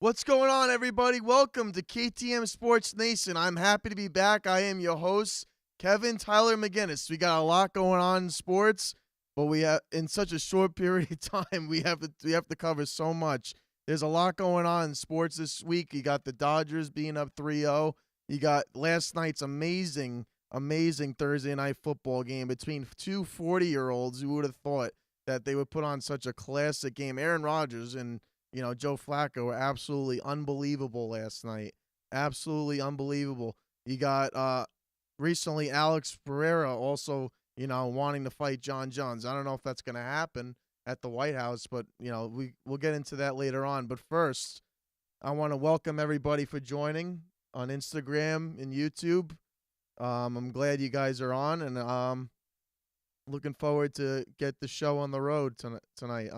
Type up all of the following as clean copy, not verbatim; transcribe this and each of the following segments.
What's going on, everybody? Welcome to KTM Sports Nation. I'm happy to be back. I am your host, Kevin Tyler McGuinness. We got a lot going on in sports, but we have in such a short period of time. We have to cover so much. There's a lot going on in sports this week. You got the Dodgers being up 3-0. You got last night's amazing Thursday night football game between two 40-year-olds. Who would have thought that they would put on such a classic game? Aaron Rodgers and Joe Flacco were absolutely unbelievable last night. Absolutely unbelievable. You got recently Alex Pereira also, wanting to fight John Jones. I don't know if that's going to happen at the White House, but, we'll get into that later on. But first, I want to welcome everybody for joining on Instagram and YouTube. I'm glad you guys are on, and looking forward to get the show on the road tonight.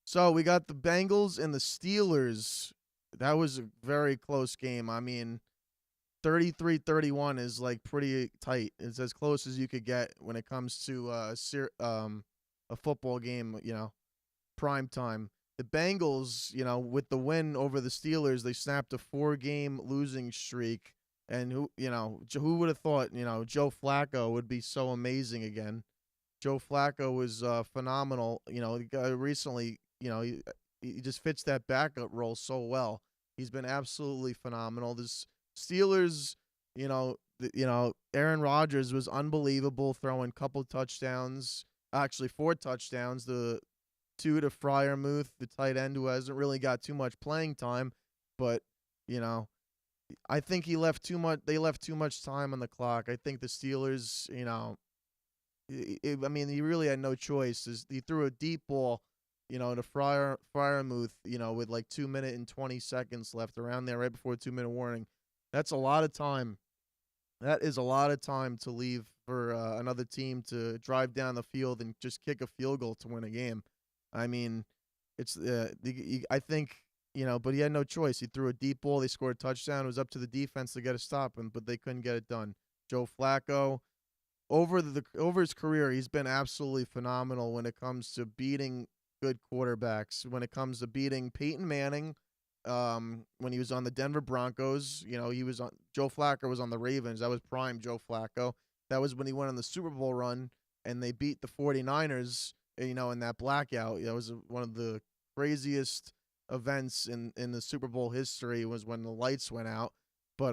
So we got the Bengals and the Steelers. That was a very close game. I mean, 33-31 is like pretty tight. It's as close as you could get when it comes to a football game, prime time. The Bengals, with the win over the Steelers, they snapped a 4-game losing streak. And who would have thought, Joe Flacco would be so amazing again. Joe Flacco was phenomenal. Recently, he just fits that backup role so well. He's been absolutely phenomenal. This Steelers, Aaron Rodgers was unbelievable, throwing couple touchdowns, actually 4 touchdowns. The 2 to Freiermuth, the tight end, who hasn't really got too much playing time, but I think they left too much time on the clock. I think the Steelers, he really had no choice. He threw a deep ball, to Freiermuth, with like 2 minutes and 20 seconds left around there, right before 2-minute warning. That's a lot of time. That is a lot of time to leave for another team to drive down the field and just kick a field goal to win a game. I mean, it's I think, but he had no choice. He threw a deep ball. They scored a touchdown. It was up to the defense to get a stop, but they couldn't get it done. Joe Flacco, over his career, he's been absolutely phenomenal when it comes to beating good quarterbacks. When it comes to beating Peyton Manning, when he was on the Denver Broncos, Joe Flacco was on the Ravens. That was prime Joe Flacco. That was when he went on the Super Bowl run and they beat the 49ers, in that blackout. That was one of the craziest events in the Super Bowl history, was when the lights went out. But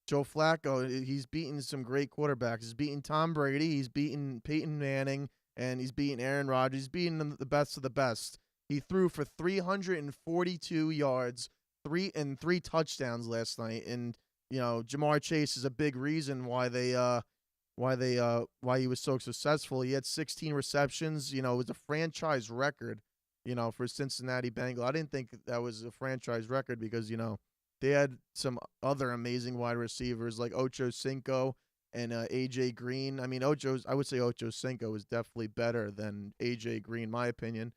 Joe Flacco, he's beaten some great quarterbacks. He's beaten Tom Brady. He's beaten Peyton Manning. And he's beaten Aaron Rodgers. He's beaten the best of the best. He threw for 342 yards, 3 touchdowns last night. And Jamar Chase is a big reason why he was so successful. He had 16 receptions. It was a franchise record, for Cincinnati Bengals. I didn't think that was a franchise record because they had some other amazing wide receivers like Ocho Cinco and A.J. Green. I mean, I would say Ocho Cinco is definitely better than A.J. Green, in my opinion.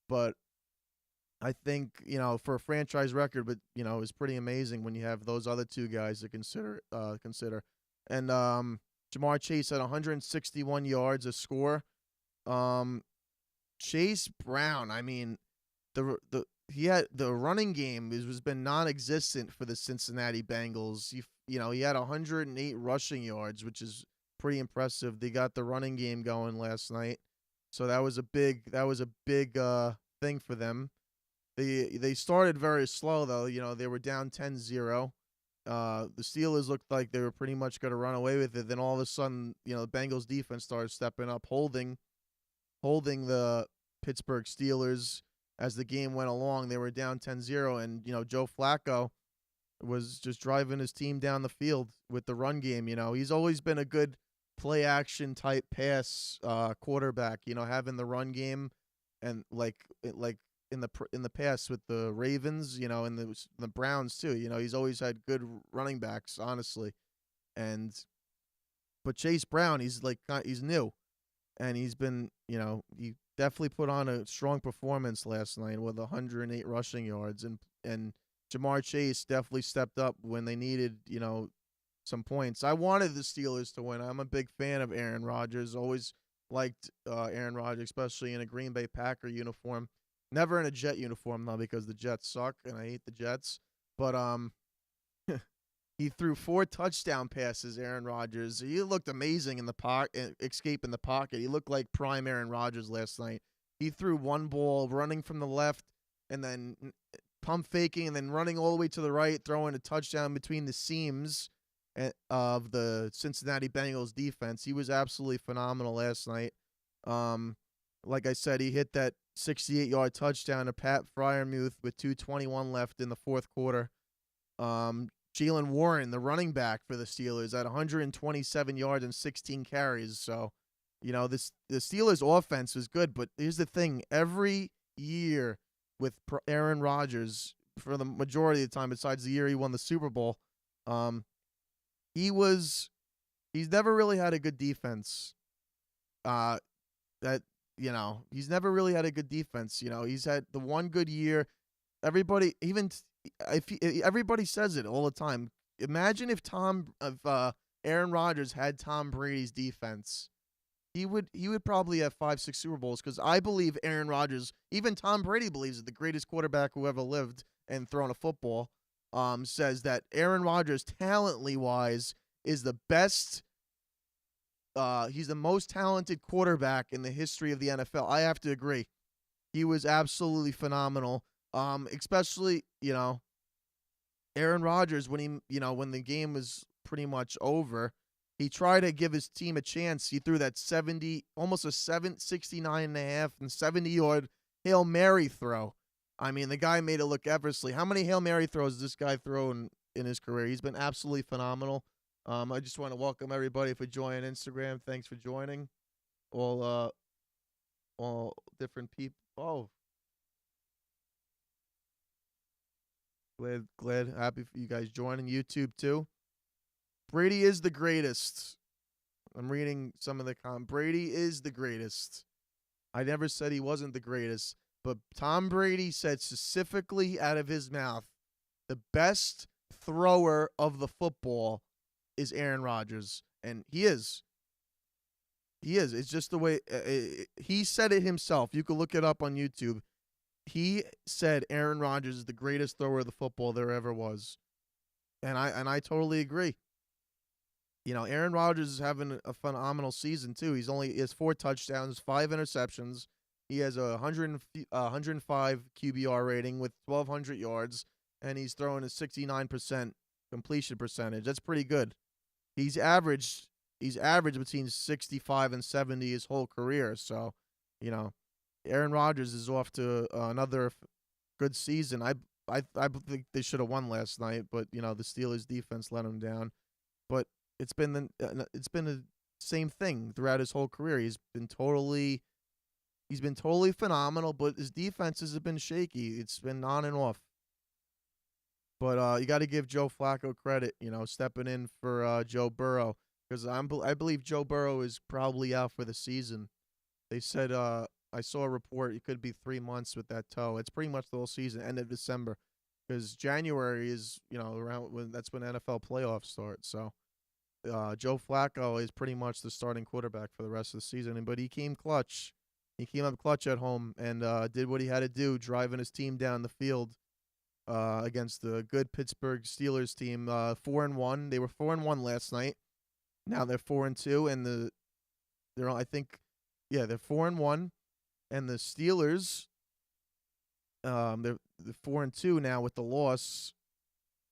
But I think, for a franchise record, but, it's pretty amazing when you have those other two guys to consider. And Jamar Chase had 161 yards, a score. Chase Brown, I mean, he had the running game has been non-existent for the Cincinnati Bengals. He had 108 rushing yards, which is pretty impressive. They got the running game going last night, so that was a big thing for them. They started very slow though. They were down 10-0. The Steelers looked like they were pretty much going to run away with it. Then all of a sudden, the Bengals defense started stepping up, holding the Pittsburgh Steelers. As the game went along, they were down 10-0, and Joe Flacco was just driving his team down the field with the run game. He's always been a good play action type pass quarterback. Having the run game, and like in the past with the Ravens, and the Browns too. He's always had good running backs, honestly. But Chase Brown, he's new, and he's been he definitely put on a strong performance last night with 108 rushing yards, and Jamar Chase definitely stepped up when they needed, some points. I wanted the Steelers to win. I'm a big fan of Aaron Rodgers. Always liked Aaron Rodgers, especially in a Green Bay Packer uniform. Never in a Jet uniform though, because the Jets suck and I hate the Jets. But he threw 4 touchdown passes. Aaron Rodgers. He looked amazing in the pocket, escaping the pocket. He looked like prime Aaron Rodgers last night. He threw one ball running from the left and then pump faking and then running all the way to the right, throwing a touchdown between the seams of the Cincinnati Bengals defense. He was absolutely phenomenal last night. Like I said, he hit that 68-yard touchdown to Pat Freiermuth with 2:21 left in the fourth quarter. Jalen Warren, the running back for the Steelers, at 127 yards and 16 carries. So, the Steelers' offense was good, but here's the thing: every year with Aaron Rodgers, for the majority of the time, besides the year he won the Super Bowl, he's never really had a good defense. He's never really had a good defense. He's had the one good year. Everybody, everybody says it all the time. Imagine if Aaron Rodgers had Tom Brady's defense. He would probably have 5-6 Super Bowls, because I believe Aaron Rodgers, even Tom Brady believes it, the greatest quarterback who ever lived and thrown a football, says that Aaron Rodgers, talently wise, is the best. He's the most talented quarterback in the history of the NFL. I have to agree. He was absolutely phenomenal. Especially, Aaron Rodgers, when the game was pretty much over, he tried to give his team a chance. He threw that 69.5 and 70-yard Hail Mary throw. I mean, the guy made it look effortlessly. How many Hail Mary throws does this guy throw in his career? He's been absolutely phenomenal. I just want to welcome everybody for joining Instagram. Thanks for joining. All different people. Oh, glad, happy for you guys joining. YouTube too. Brady is the greatest. I'm reading some of the comments. Brady is the greatest. I never said he wasn't the greatest, but Tom Brady said specifically out of his mouth, the best thrower of the football is Aaron Rodgers, and he is. He is. It's just the way he said it himself. You can look it up on YouTube. He said Aaron Rodgers is the greatest thrower of the football there ever was, and I totally agree. Aaron Rodgers is having a phenomenal season too. He has 4 touchdowns, 5 interceptions. He has a 105 QBR rating with 1,200 yards, and he's throwing a 69% completion percentage. That's pretty good. He's averaged between 65 and 70 his whole career. So, Aaron Rodgers is off to another good season. I think they should have won last night, but the Steelers defense let him down. But it's been the same thing throughout his whole career. He's been totally phenomenal, but his defenses have been shaky. It's been on and off. But you got to give Joe Flacco credit, stepping in for Joe Burrow, because I believe Joe Burrow is probably out for the season. They said I saw a report it could be 3 months with that toe. It's pretty much the whole season, end of December, because January is around that's when NFL playoffs start. So Joe Flacco is pretty much the starting quarterback for the rest of the season. But he came clutch. He came up clutch at home and did what he had to do, driving his team down the field against the good Pittsburgh Steelers team. 4-1. They were 4-1 last night. Now they're 4-2, and they're 4-1, and the Steelers they're 4-2 now with the loss.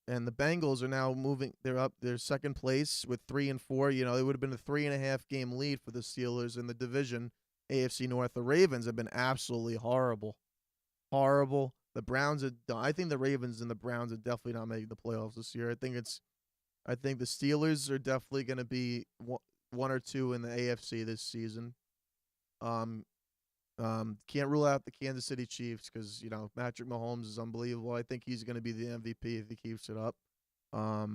And the Bengals are now moving. They're up. They're second place with 3-4. It would have been a 3.5 game lead for the Steelers in the division, AFC North. The Ravens have been absolutely horrible. The Browns are. I think the Ravens and the Browns are definitely not making the playoffs this year. I think the Steelers are definitely going to be 1 or 2 in the AFC this season. Can't rule out the Kansas City Chiefs because, Patrick Mahomes is unbelievable. I think he's going to be the MVP if he keeps it up. I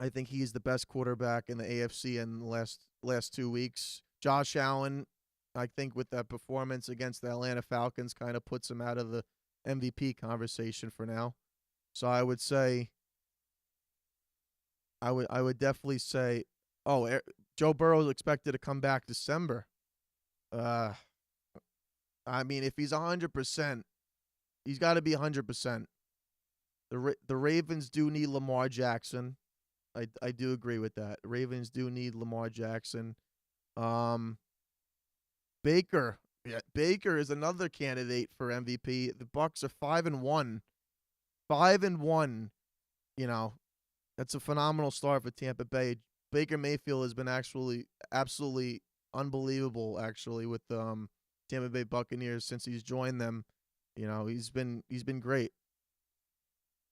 think he's the best quarterback in the AFC in the last 2 weeks. Josh Allen, I think with that performance against the Atlanta Falcons, kind of puts him out of the MVP conversation for now. So I would say, I would definitely say, Joe Burrow is expected to come back December. I mean, if he's 100%, he's got to be 100%. The Ravens do need Lamar Jackson. I do agree with that. Ravens do need Lamar Jackson. Um, Baker, yeah, Baker is another candidate for MVP. The Bucks are 5-1, 5-1. You know, that's a phenomenal start for Tampa Bay. Baker Mayfield has been actually absolutely unbelievable. Actually, with Tampa Bay Buccaneers since he's joined them, he's been great.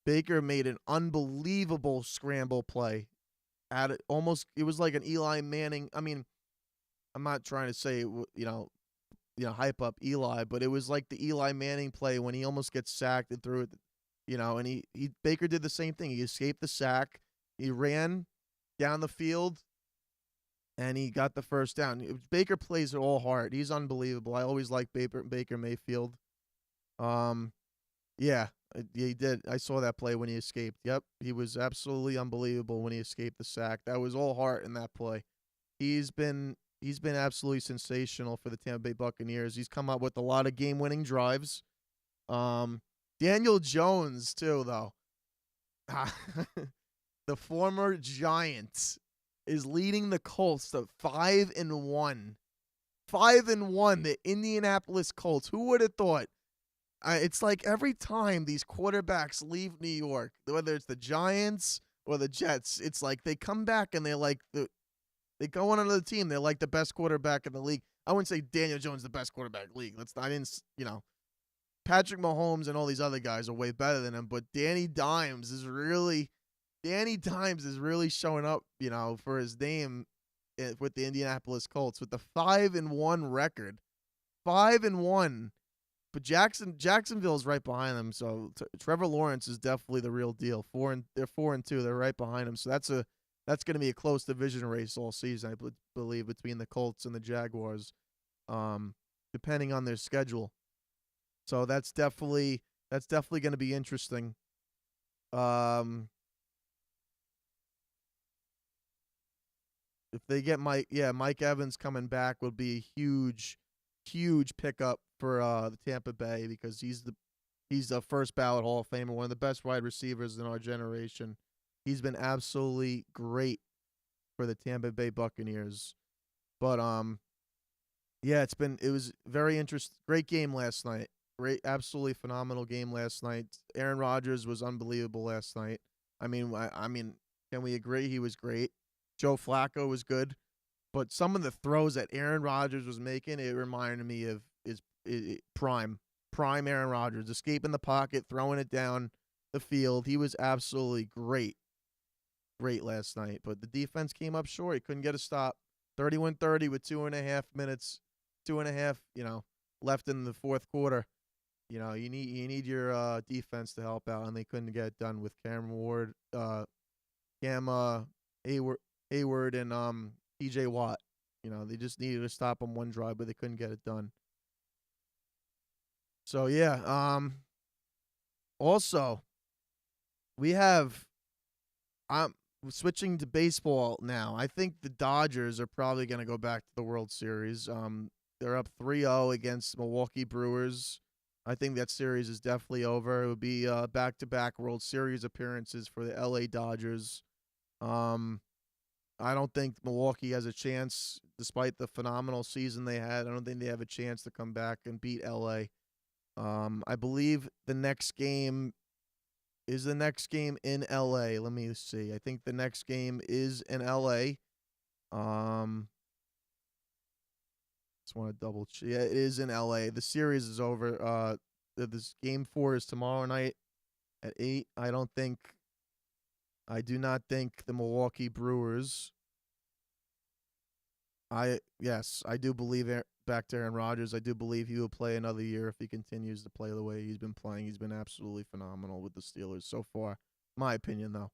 Baker made an unbelievable scramble play. At it almost, it was like an Eli Manning. I mean, I'm not trying to say hype up Eli, but it was like the Eli Manning play when he almost gets sacked and threw it. And he Baker did the same thing. He escaped the sack. He ran down the field and he got the first down. Baker plays it all hard. He's unbelievable. I always like Baker Mayfield. Um, yeah, he did. I saw that play when he escaped. Yep, he was absolutely unbelievable when he escaped the sack. That was all heart in that play. He's been absolutely sensational for the Tampa Bay Buccaneers. He's come up with a lot of game-winning drives. Daniel Jones too, though. The former Giant is leading the Colts to 5-1. 5-1, the Indianapolis Colts. Who would have thought? It's like every time these quarterbacks leave New York, whether it's the Giants or the Jets, it's like they come back and they go on another team. They're like the best quarterback in the league. I wouldn't say Daniel Jones the best quarterback in the league. I didn't. Patrick Mahomes and all these other guys are way better than him, but Danny Dimes is really showing up, for his name with the Indianapolis Colts with the 5-1 record. 5-1. But Jacksonville's right behind them, so Trevor Lawrence is definitely the real deal. They're 4-2. They're right behind him, so that's going to be a close division race all season, I believe, between the Colts and the Jaguars, depending on their schedule. So that's definitely going to be interesting. If they get Mike Evans coming back would be a huge pickup for the Tampa Bay because he's the first ballot Hall of Famer, one of the best wide receivers in our generation. He's been absolutely great for the Tampa Bay Buccaneers. But it was very interesting. Great game last night. Great, absolutely phenomenal game last night. Aaron Rodgers was unbelievable last night. I mean, can we agree he was great? Joe Flacco was good, but some of the throws that Aaron Rodgers was making, it reminded me of prime Aaron Rodgers, escaping the pocket, throwing it down the field. He was absolutely great last night, but the defense came up short. He couldn't get a stop. 31-30 with 2.5 minutes, left in the fourth quarter. You need your defense to help out, and they couldn't get it done with Hayward, and T.J. Watt. They just needed to stop him one drive, but they couldn't get it done. So yeah. Also, we have. I'm switching to baseball now. I think the Dodgers are probably going to go back to the World Series. They're up 3-0 against Milwaukee Brewers. I think that series is definitely over. It would be back-to-back World Series appearances for the LA Dodgers. I don't think Milwaukee has a chance, despite the phenomenal season they had. I don't think they have a chance to come back and beat LA. I believe the next game is in LA. Let me see. I think the next game is in LA. Just want to double check. Yeah, it is in LA. The series is over. This game 4 is tomorrow night at 8. I do not think the Milwaukee Brewers. I do believe back to Aaron Rodgers. I do believe he will play another year if he continues to play the way he's been playing. He's been absolutely phenomenal with the Steelers so far, my opinion though.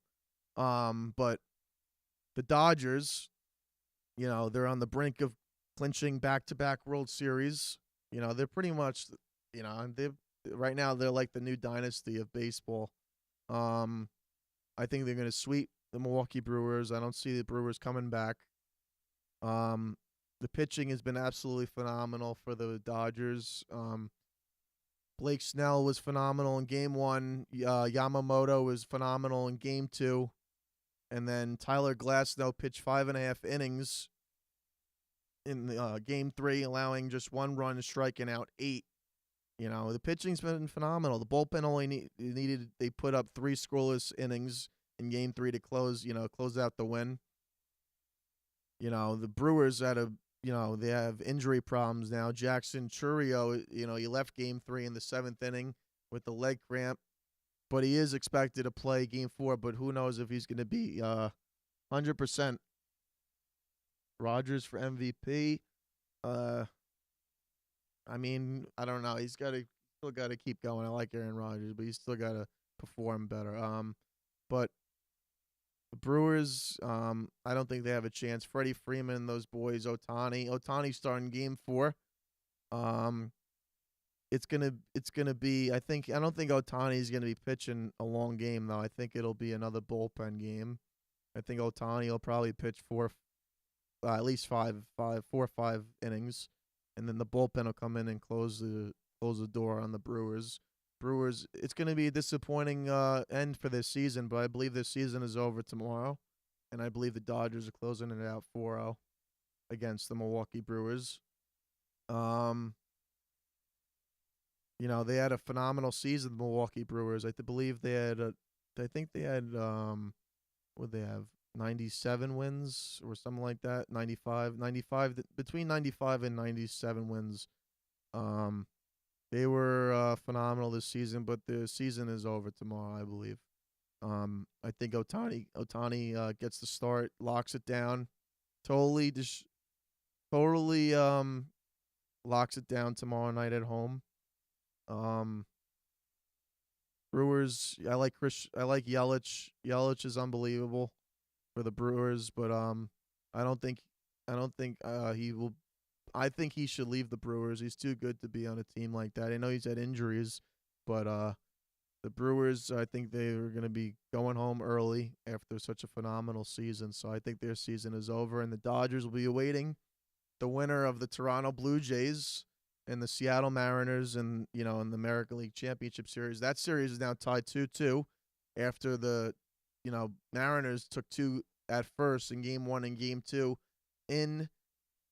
But the Dodgers, they're on the brink of clinching back-to-back World Series. They're pretty much, they right now they're like the new dynasty of baseball. I think they're going to sweep the Milwaukee Brewers. I don't see the Brewers coming back. The pitching has been absolutely phenomenal for the Dodgers. Blake Snell was phenomenal in Game 1. Yamamoto was phenomenal in Game 2. And then Tyler Glasnow pitched 5.5 innings in Game 3, allowing just 1 run, striking out 8. The pitching's been phenomenal. The bullpen only needed, they put up 3 scoreless innings in Game 3 to close out the win. The Brewers they have injury problems now. Jackson Chourio, he left Game 3 in the 7th inning with the leg cramp, but he is expected to play Game 4, but who knows if he's going to be 100%. Rodgers for MVP. I don't know. He's still got to keep going. I like Aaron Rodgers, but he's still got to perform better. But the Brewers, I don't think they have a chance. Freddie Freeman and those boys, Ohtani starting Game 4. It's gonna be. I don't think Ohtani's gonna be pitching a long game though. I think it'll be another bullpen game. I think Ohtani will probably pitch at least 4 or 5 innings, and then the bullpen will come in and close the door on the Brewers. It's going to be a disappointing end for this season, but I believe this season is over tomorrow, and I believe the Dodgers are closing it out 4-0 against the Milwaukee Brewers. They had a phenomenal season, the Milwaukee Brewers. I believe they had what they have, 97 wins or something like that, 95, between 95 and 97 wins. They were phenomenal this season, but the season is over tomorrow, I believe. I think Ohtani gets the start, locks it down, totally locks it down tomorrow night at home. Brewers, I like Yelich. Yelich is unbelievable for the Brewers, but I don't think he will. I think he should leave the Brewers. He's too good to be on a team like that. I know he's had injuries, but the Brewers, I think they are going to be going home early after such a phenomenal season. So I think their season is over, and the Dodgers will be awaiting the winner of the Toronto Blue Jays and the Seattle Mariners, and in the American League Championship Series. That series is now tied 2-2 after the Mariners took 2 at first in Game 1 and Game 2 in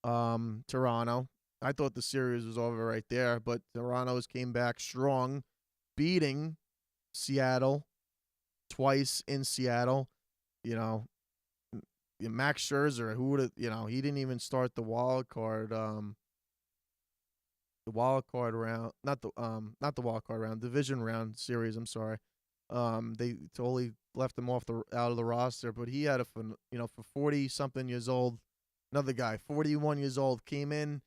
Toronto. I thought the series was over right there, but Toronto's came back strong, beating Seattle twice in Seattle. Max Scherzer, who would have, he didn't even start the wild card round, not the wild card round, division round series. I'm sorry. They totally left him out of the roster, but he had for 40 something years old. Another guy, 41 years old, came in.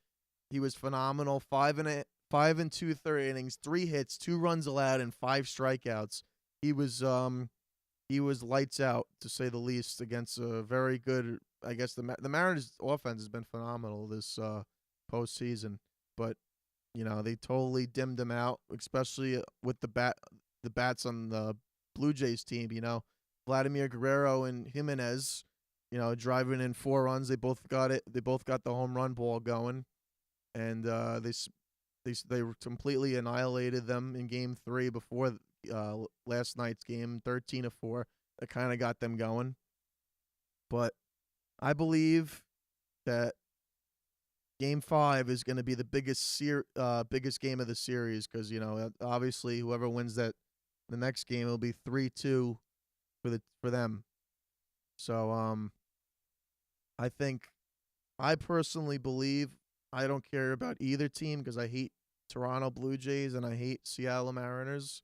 He was phenomenal. 5 and 2/3 innings, 3 hits, 2 runs allowed, and 5 strikeouts. He was lights out, to say the least, against a very good. I guess the Mariners' offense has been phenomenal this postseason, but they totally dimmed him out, especially with the bats on the Blue Jays team. Vladimir Guerrero and Jimenez, driving in 4 runs. They both got it. They both got the home run ball going, and they completely annihilated them in Game 3 before last night's game, 13-4. That kind of got them going. But I believe that Game 5 is going to be the biggest game of the series because obviously whoever wins the next game will be 3-2 for them. So I personally believe, I don't care about either team because I hate Toronto Blue Jays and I hate Seattle Mariners,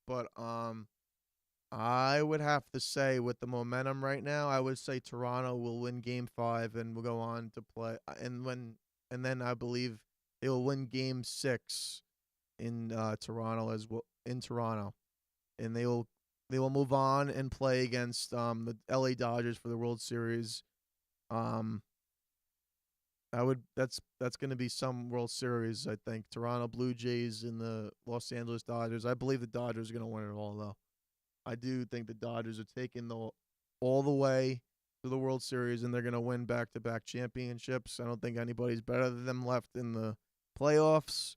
but I would have to say with the momentum right now, I would say Toronto will win Game 5 and will go on to play, and then I believe they will win Game 6 in Toronto as well, and they will move on and play against the LA Dodgers for the World Series. That's going to be some World Series, I think. Toronto Blue Jays and the Los Angeles Dodgers. I believe the Dodgers are going to win it all, though. I do think the Dodgers are taking all the way to the World Series and they're going to win back-to-back championships. I don't think anybody's better than them left in the playoffs.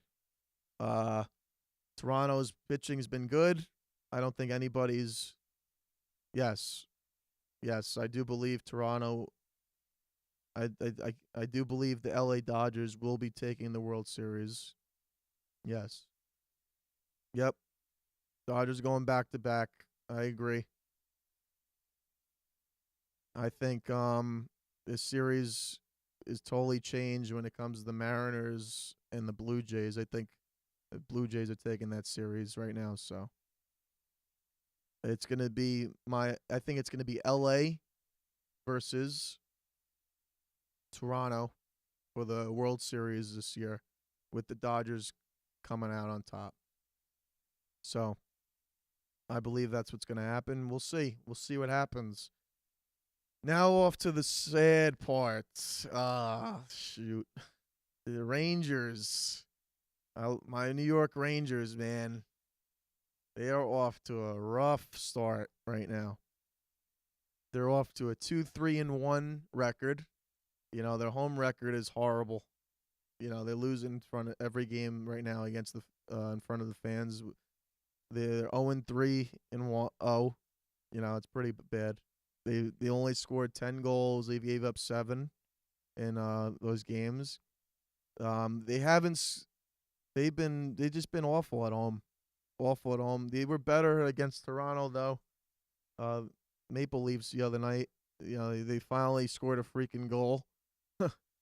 Toronto's pitching's been good. I don't think anybody's. Yes, yes, I do believe Toronto. I do believe the LA Dodgers will be taking the World Series. Yes. Yep. Dodgers going back to back. I agree. I think this series is totally changed when it comes to the Mariners and the Blue Jays. I think the Blue Jays are taking that series right now, so it's going to be I think it's going to be LA versus Toronto for the World Series this year with the Dodgers coming out on top. So, I believe that's what's going to happen. We'll see. We'll see what happens. Now off to the sad part. Shoot. The Rangers. My New York Rangers, man. They are off to a rough start right now. They're off to a 2-3-1 record. You know, their home record is horrible. You know, they lose in front of every game right now against the in front of the fans. They're 0-3 and 1-0. You know, it's pretty bad. They only scored 10 goals. They gave up 7 in those games. They haven't. They've just been awful at home. Awful at home. They were better against Toronto though. Maple Leafs the other night. You know, they finally scored a freaking goal.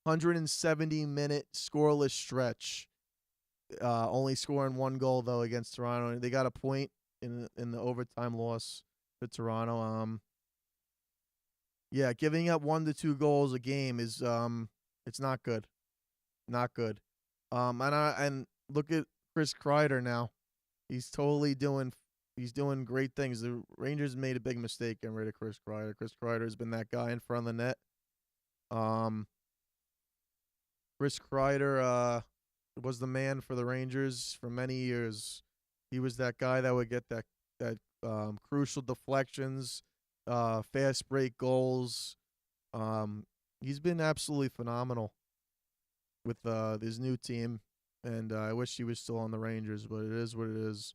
170-minute scoreless stretch. Only scoring 1 goal though against Toronto. They got a point in the overtime loss to Toronto. Yeah, giving up 1 to 2 goals a game is it's not good. Not good. And look at Chris Kreider now. He's doing great things. The Rangers made a big mistake getting rid of Chris Kreider. Chris Kreider has been that guy in front of the net. Chris Kreider was the man for the Rangers for many years. He was that guy that would get that crucial deflections, fast break goals. He's been absolutely phenomenal with his new team, and I wish he was still on the Rangers, but it is what it is.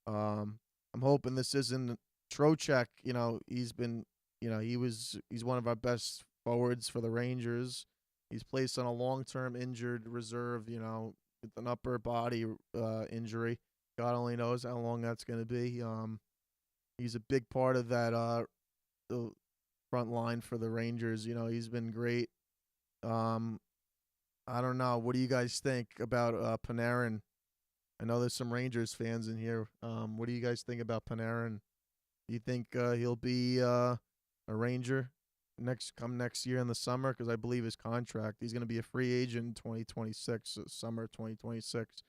I'm hoping this isn't Trocheck. You know, he's one of our best forwards for the Rangers. He's placed on a long-term injured reserve, you know, with an upper body injury. God only knows how long that's going to be. He's a big part of that the front line for the Rangers. You know, he's been great. I don't know. What do you guys think about Panarin? I know there's some Rangers fans in here. What do you guys think about Panarin? Do you think he'll be a Ranger next year in the summer? Because I believe his contract, he's going to be a free agent in 2026, summer 2026.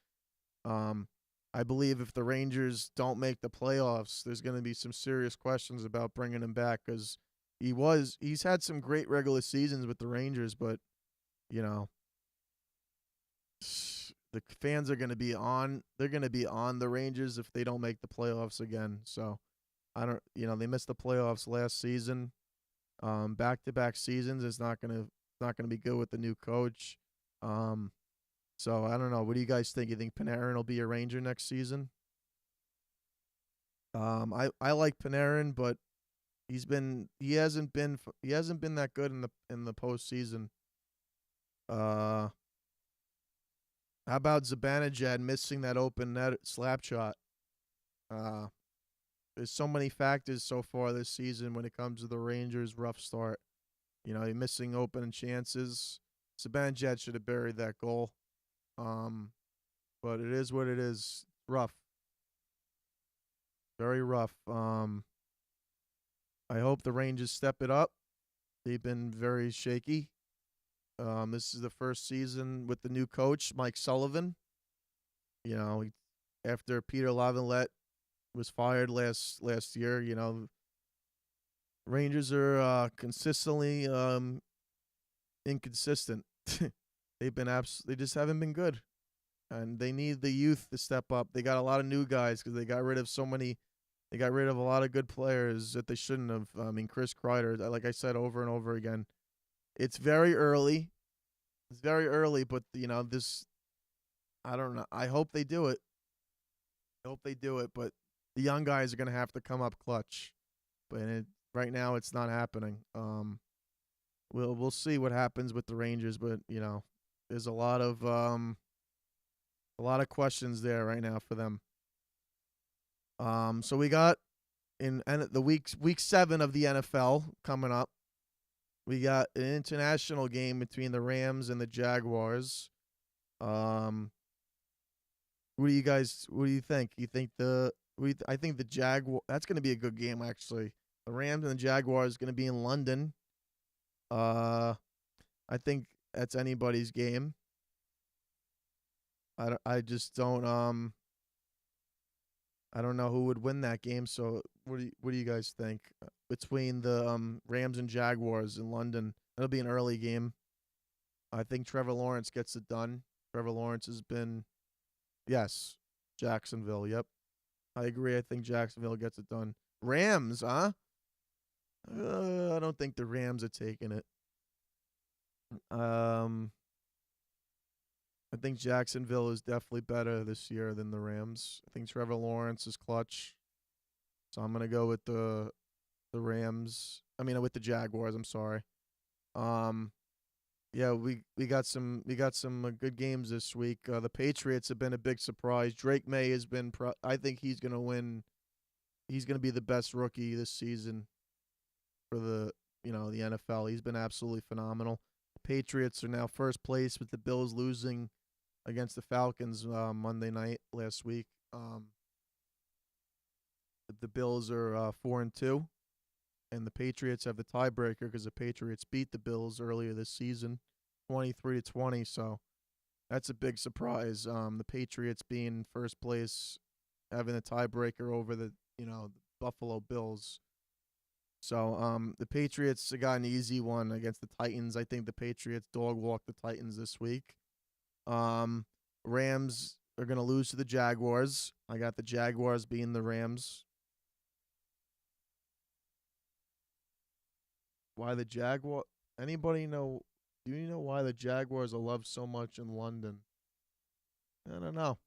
I believe if the Rangers don't make the playoffs, there's going to be some serious questions about bringing him back because he's had some great regular seasons with the Rangers, but you know, the fans are going to be on. They're going to be on the Rangers if they don't make the playoffs again. So they missed the playoffs last season. Back-to-back seasons is not going to be good with the new coach. So I don't know. What do you guys think? You think Panarin will be a Ranger next season? I like Panarin, but he hasn't been that good in the postseason. How about Zibanejad missing that open net slap shot? There's so many factors so far this season when it comes to the Rangers' rough start. You know, missing open chances. Zibanejad should have buried that goal. But it is what it is. Rough. Very rough. I hope the Rangers step it up. They've been very shaky. This is the first season with the new coach, Mike Sullivan. You know, after Peter Laviolette was fired last year, you know, Rangers are consistently inconsistent. They just haven't been good, and they need the youth to step up. They got a lot of new guys because they got rid of so many They got rid of a lot of good players that they shouldn't have. I mean, Chris Kreider, like I said over and over again, it's very early. It's very early, but this. I don't know. I hope they do it. I hope they do it, but the young guys are going to have to come up clutch. But right now, it's not happening. We'll see what happens with the Rangers, but there's a lot of questions there right now for them. So we got in the week 7 of the NFL coming up. We got an international game between the Rams and the Jaguars. What do you think? You think I think the that's going to be a good game actually. The Rams and the Jaguars going to be in London. I think that's anybody's game. I just don't I don't know who would win that game. So what do you guys think between the Rams and Jaguars in London? It'll be an early game. I think Trevor Lawrence gets it done. Trevor Lawrence has been Jacksonville. Yep. I agree. I think Jacksonville gets it done. Rams, huh? I don't think the Rams are taking it. I think Jacksonville is definitely better this year than the Rams. I think Trevor Lawrence is clutch. So I'm gonna go with the Rams. I mean with the Jaguars, I'm sorry. Yeah, we got some good games this week. The Patriots have been a big surprise. Drake May has been I think he's going to win. He's going to be the best rookie this season for the NFL. He's been absolutely phenomenal. The Patriots are now first place with the Bills losing against the Falcons Monday night last week. The Bills are 4-2. And the Patriots have the tiebreaker because the Patriots beat the Bills earlier this season, 23-20. So that's a big surprise. The Patriots being first place, having the tiebreaker over the the Buffalo Bills. So the Patriots got an easy one against the Titans. I think the Patriots dog walk the Titans this week. Rams are gonna lose to the Jaguars. I got the Jaguars being the Rams. Why the Jaguar? Anybody know? Do you know why the Jaguars are loved so much in London? I don't know.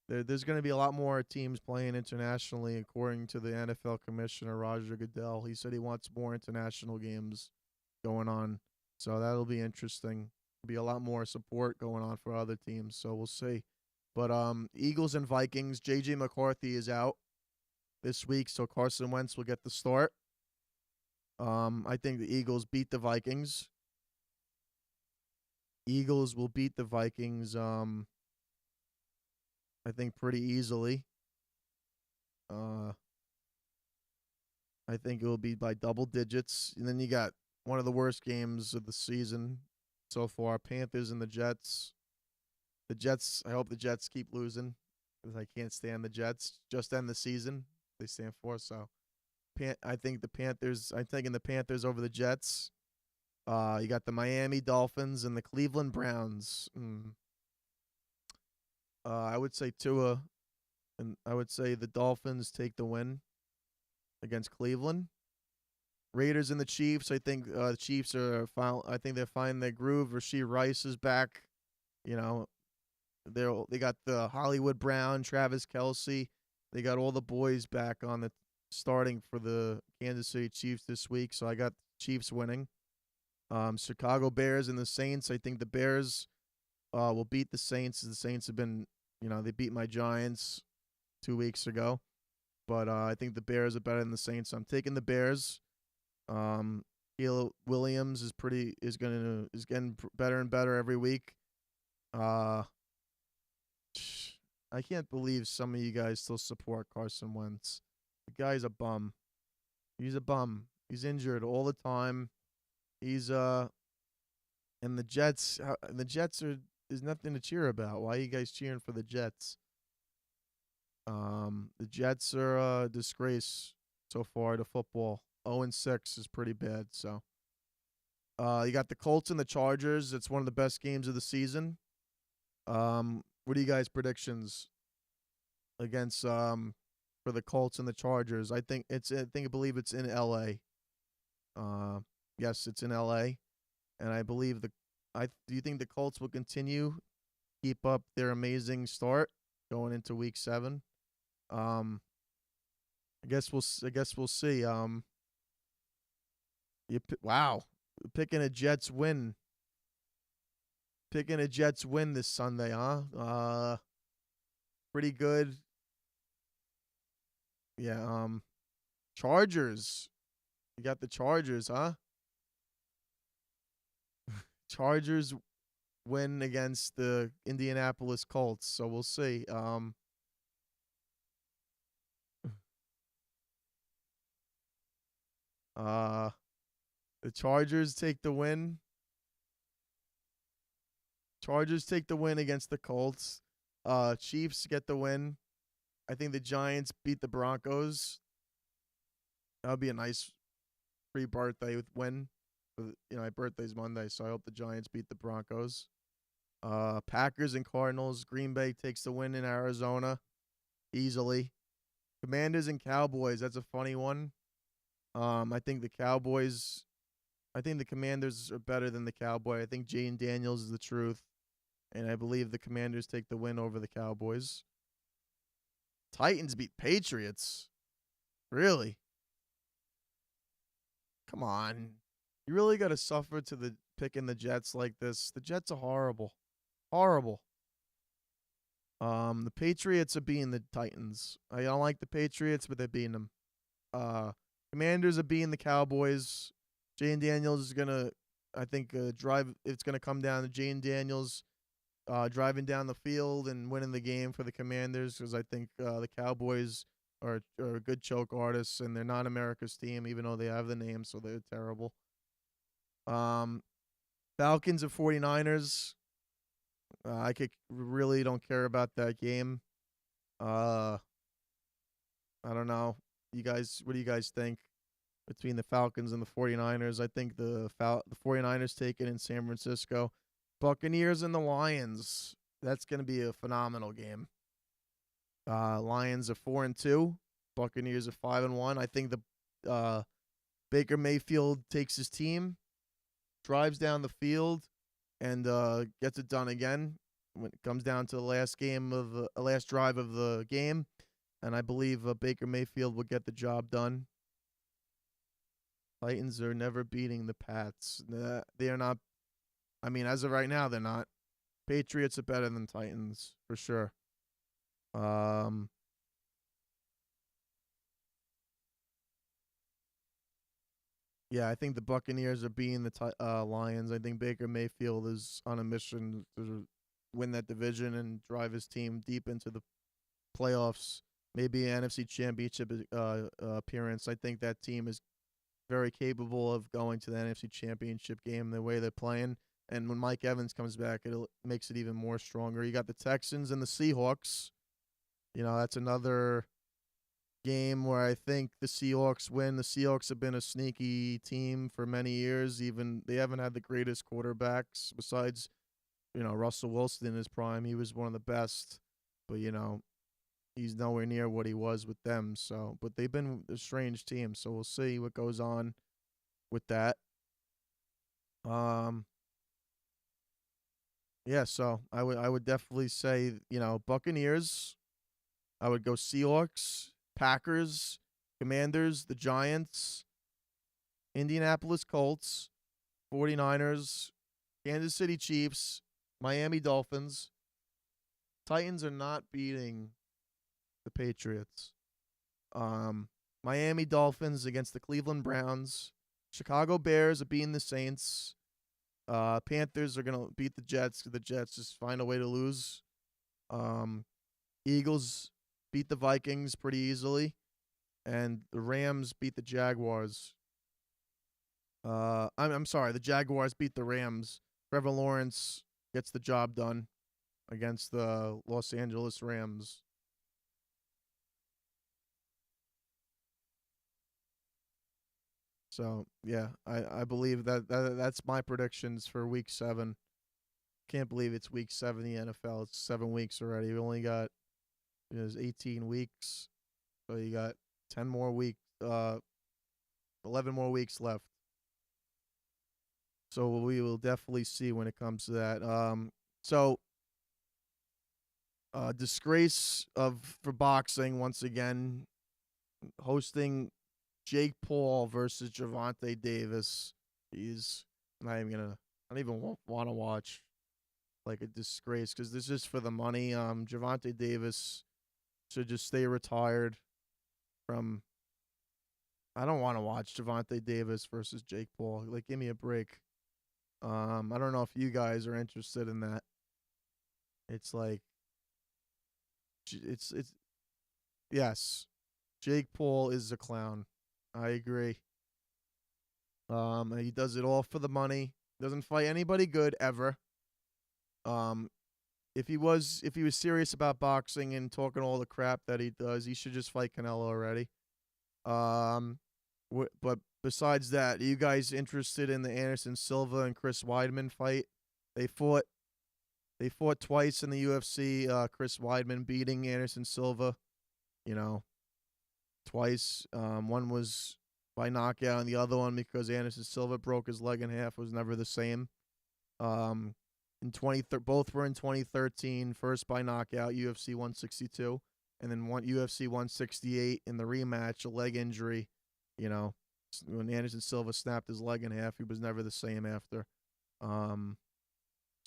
There's going to be a lot more teams playing internationally, according to the NFL commissioner Roger Goodell. He said he wants more international games going on, so that'll be interesting. Be a lot more support going on for other teams, so we'll see. But Eagles and Vikings. JJ McCarthy is out this week, so Carson Wentz will get the start. I think the Eagles beat the Vikings. Eagles will beat the Vikings, I think pretty easily. I think it will be by double digits. And then you got one of the worst games of the season so far, Panthers and the Jets. The Jets, I hope the Jets keep losing because I can't stand the Jets. Just end the season, they stand for, so. I think the Panthers. I'm taking the Panthers over the Jets. You got the Miami Dolphins and the Cleveland Browns. I would say Tua, and I would say the Dolphins take the win against Cleveland. Raiders and the Chiefs. I think the Chiefs are. I think they're finding their groove. Rashee Rice is back. They got the Hollywood Brown, Travis Kelce. They got all the boys back on the starting for the Kansas City Chiefs this week, so I got Chiefs winning. Chicago Bears and the Saints. I think the Bears will beat the Saints. The Saints have been, they beat my Giants 2 weeks ago, but I think the Bears are better than the Saints. So I'm taking the Bears. Caleb Williams is getting better and better every week. I can't believe some of you guys still support Carson Wentz. The guy's a bum. He's a bum. He's injured all the time. And the Jets there's nothing to cheer about. Why are you guys cheering for the Jets? The Jets are a disgrace so far to football. 0-6 is pretty bad, so. You got the Colts and the Chargers. It's one of the best games of the season. What are you guys' predictions against for the Colts and the Chargers. I believe it's in L.A. Yes, it's in L.A. And I believe do you think the Colts will continue keep up their amazing start going into Week 7? Um, I guess we'll see. Wow, picking a Jets win. Picking a Jets win this Sunday, huh? Pretty good. Yeah. Chargers. You got the Chargers, huh? Chargers win against the Indianapolis Colts, so we'll see. Uh, the Chargers take the win. Chargers take the win against the Colts. Chiefs get the win. I think the Giants beat the Broncos. That would be a nice pre-birthday win. My birthday's Monday, so I hope the Giants beat the Broncos. Packers and Cardinals. Green Bay takes the win in Arizona easily. Commanders and Cowboys. That's a funny one. I think the Commanders are better than the Cowboy. I think Jane Daniels is the truth, and I believe the Commanders take the win over the Cowboys. Titans beat Patriots. Really? Come on. You really got to suffer to the picking the Jets like this. The Jets are horrible. Horrible. The Patriots are beating the Titans. I don't like the Patriots, but they're beating them. Commanders are beating the Cowboys. Jane Daniels is gonna, I think, drive. It's gonna come down to Jane Daniels driving down the field and winning the game for the Commanders, because I think the Cowboys are good choke artists, and they're not America's team, even though they have the name, so they're terrible. Falcons and 49ers. Really don't care about that game. I don't know. What do you guys think between the Falcons and the 49ers? I think the 49ers take it in San Francisco. Buccaneers and the Lions. That's going to be a phenomenal game. Lions are 4-2. Buccaneers are 5-1. I think the Baker Mayfield takes his team, drives down the field, and gets it done again when it comes down to the last drive of the game. And I believe Baker Mayfield will get the job done. Titans are never beating the Pats. They are not. I mean, as of right now, they're not. Patriots are better than Titans, for sure. Yeah, I think the Buccaneers are beating the Lions. I think Baker Mayfield is on a mission to win that division and drive his team deep into the playoffs. Maybe an NFC Championship appearance. I think that team is very capable of going to the NFC Championship game the way they're playing. And when Mike Evans comes back, it makes it even more stronger. You got the Texans and the Seahawks. That's another game where I think the Seahawks win. The Seahawks have been a sneaky team for many years. Even they haven't had the greatest quarterbacks besides, Russell Wilson in his prime. He was one of the best, but he's nowhere near what he was with them. So, but they've been a strange team. So we'll see what goes on with that. Yeah. So I would definitely say Buccaneers. I would go Seahawks, Packers, Commanders, the Giants, Indianapolis Colts, 49ers, Kansas City Chiefs, Miami Dolphins. Titans are not beating the Patriots. Miami Dolphins against the Cleveland Browns. Chicago Bears are beating the Saints. Panthers are going to beat the Jets because the Jets just find a way to lose. Eagles beat the Vikings pretty easily. And the Rams beat the Jaguars. I'm sorry, the Jaguars beat the Rams. Trevor Lawrence gets the job done against the Los Angeles Rams. So yeah, I believe that's my predictions for Week 7. Can't believe it's Week 7 in the NFL. It's 7 weeks already. We only got 18 weeks. So you got 10 more weeks, 11 more weeks left. So we will definitely see when it comes to that. So disgrace for boxing once again, hosting Jake Paul versus Gervonta Davis. He's not even gonna. I don't even want to watch. Like a disgrace because this is for the money. Gervonta Davis should just stay retired from. I don't want to watch Gervonta Davis versus Jake Paul. Like, give me a break. I don't know if you guys are interested in that. It's like, it's yes, Jake Paul is a clown. I agree. He does it all for the money. Doesn't fight anybody good ever. Um, if he was serious about boxing and talking all the crap that he does, he should just fight Canelo already. But besides that, are you guys interested in the Anderson Silva and Chris Weidman fight? They fought twice in the UFC. Chris Weidman beating Anderson Silva, you know, twice. One was by knockout, and the other one because Anderson Silva broke his leg in half, was never the same. Both were in 2013. First by knockout, UFC 162, and then UFC 168 in the rematch, a leg injury. You know, when Anderson Silva snapped his leg in half, he was never the same after. So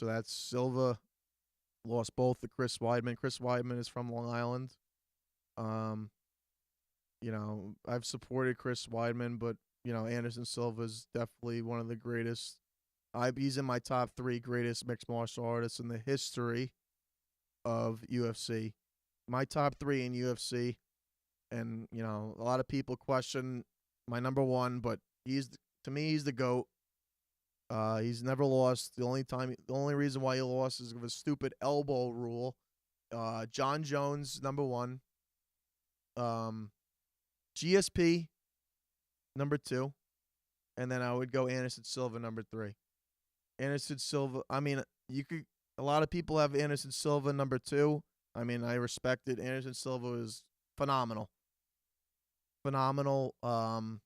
that's Silva lost both to Chris Weidman. Chris Weidman is from Long Island. You know, I've supported Chris Weidman, but you know, Anderson Silva is definitely one of the greatest. He's in my top 3 greatest mixed martial artists in the history of UFC. My top 3 in UFC, and you know, a lot of people question my number 1, but to me he's the GOAT. He's never lost. The only reason why he lost is of a stupid elbow rule. John Jones, number 1. GSP, number 2. And then I would go Anderson Silva, number 3. Anderson Silva, I mean, a lot of people have Anderson Silva, number 2. I mean, I respect it. Anderson Silva is phenomenal. Phenomenal. One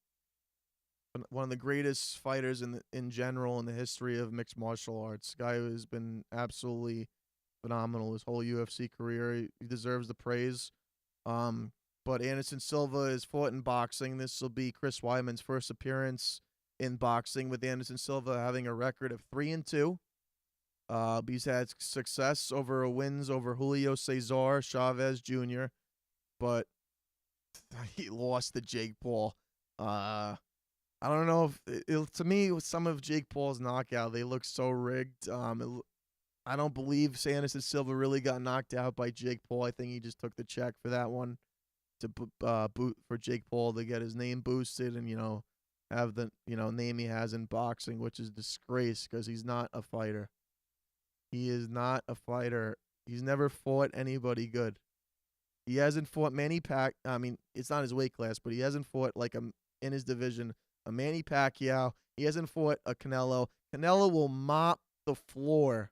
of the greatest fighters in general in the history of mixed martial arts. Guy who has been absolutely phenomenal his whole UFC career. He deserves the praise. But Anderson Silva has fought in boxing. This will be Chris Weidman's first appearance in boxing, with Anderson Silva having a record of 3-2. He's had success over wins over Julio Cesar Chavez Jr., but he lost to Jake Paul. I don't know if to me, with some of Jake Paul's knockout, they look so rigged. I don't believe Anderson Silva really got knocked out by Jake Paul. I think he just took the check for that one to boot for Jake Paul to get his name boosted and, you know, have the, you know, name he has in boxing, which is disgrace because he's not a fighter. He is not a fighter. He's never fought anybody good. He hasn't fought Manny Pacquiao. I mean, it's not his weight class, but he hasn't fought like in his division a Manny Pacquiao. He hasn't fought a Canelo. Canelo will mop the floor.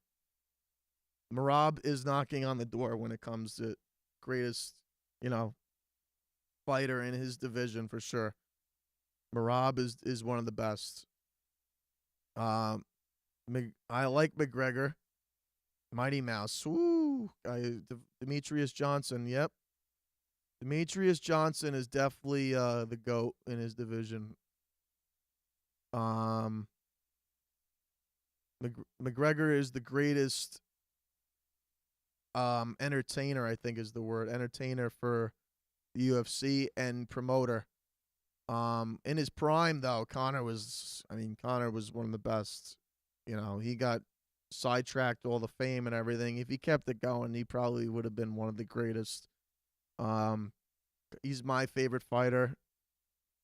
Merab is knocking on the door when it comes to greatest, you know, fighter in his division for sure. Merab is one of the best. I like McGregor. Mighty Mouse. Woo! Demetrius Johnson. Yep. Demetrius Johnson is definitely the GOAT in his division. McGregor is the greatest entertainer, I think is the word. Entertainer for the UFC and promoter. In his prime, though, Conor was one of the best. You know, he got sidetracked all the fame and everything. If he kept it going, he probably would have been one of the greatest. He's my favorite fighter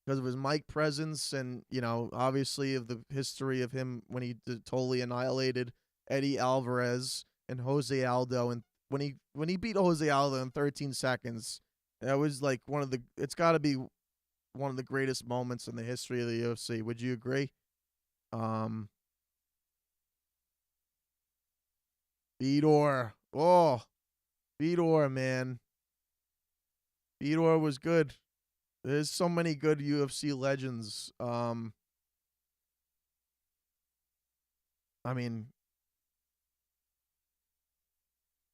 because of his mic presence and, you know, obviously of the history of him when he totally annihilated Eddie Alvarez and Jose Aldo. And when he beat Jose Aldo in 13 seconds, that was like it's got to be one of the greatest moments in the history of the UFC. Would you agree? Fedor. Oh, Fedor, man. Fedor was good. There's so many good UFC legends. I mean,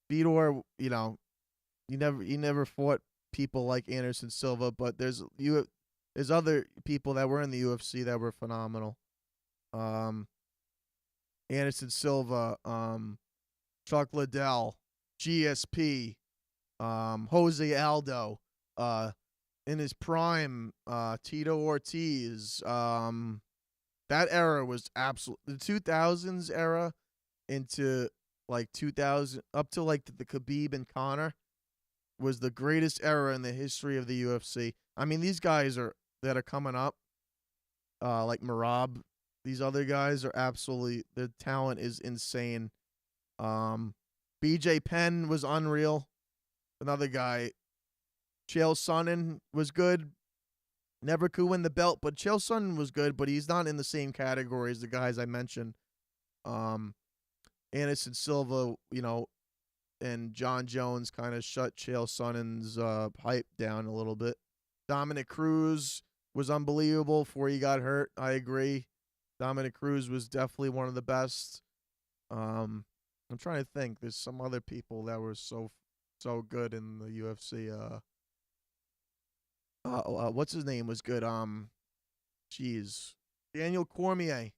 Fedor, he never fought people like Anderson Silva, but there's other people that were in the UFC that were phenomenal. Um, Anderson Silva, Chuck Liddell, GSP, Jose Aldo, in his prime, Tito Ortiz. That era was absolute. The 2000s era into like 2000 up to like the Khabib and Conor was the greatest era in the history of the UFC. I mean, these guys that are coming up, like Marab, these other guys are absolutely, their talent is insane. BJ Penn was unreal. Another guy, Chael Sonnen was good. Never could win the belt, but Chael Sonnen was good, but he's not in the same category as the guys I mentioned. Um, Anderson Silva, and John Jones kind of shut Chael Sonnen's hype down a little bit. Dominic Cruz was unbelievable before he got hurt. I agree. Dominic Cruz was definitely one of the best. I'm trying to think. There's some other people that were so good in the UFC. What's his name was good. Jeez, Daniel Cormier.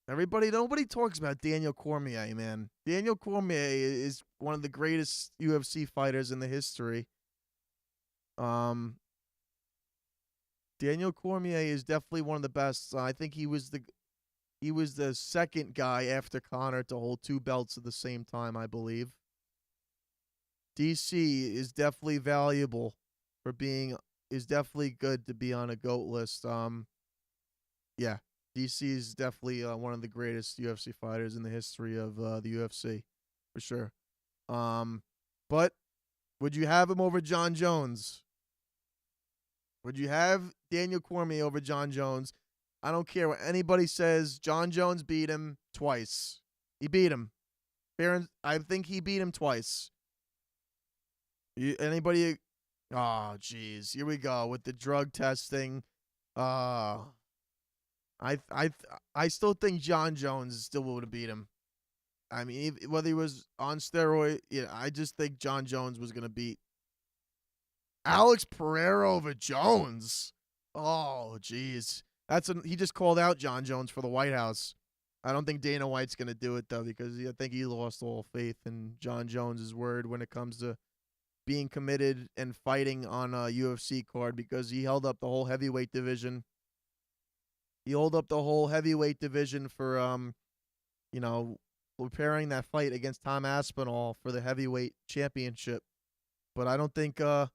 Nobody talks about Daniel Cormier, man. Daniel Cormier is one of the greatest UFC fighters in the history. Daniel Cormier is definitely one of the best. I think he was the second guy after Conor to hold two belts at the same time, I believe. DC is definitely valuable is definitely good to be on a GOAT list. Yeah, DC is definitely one of the greatest UFC fighters in the history of the UFC, for sure. But would you have him over John Jones? Would you have Daniel Cormier over John Jones? I don't care what anybody says. John Jones beat him twice. He beat him. I think he beat him twice. Anybody? Oh, jeez. Here we go with the drug testing. I still think John Jones still would have beat him. I mean, whether he was on steroid, I just think John Jones was gonna beat Alex Pereira over Jones. Oh, jeez. He just called out John Jones for the White House. I don't think Dana White's gonna do it though, because I think he lost all faith in John Jones's word when it comes to being committed and fighting on a UFC card, because he held up the whole heavyweight division. He held up the whole heavyweight division for preparing that fight against Tom Aspinall for the heavyweight championship. But I don't think Tom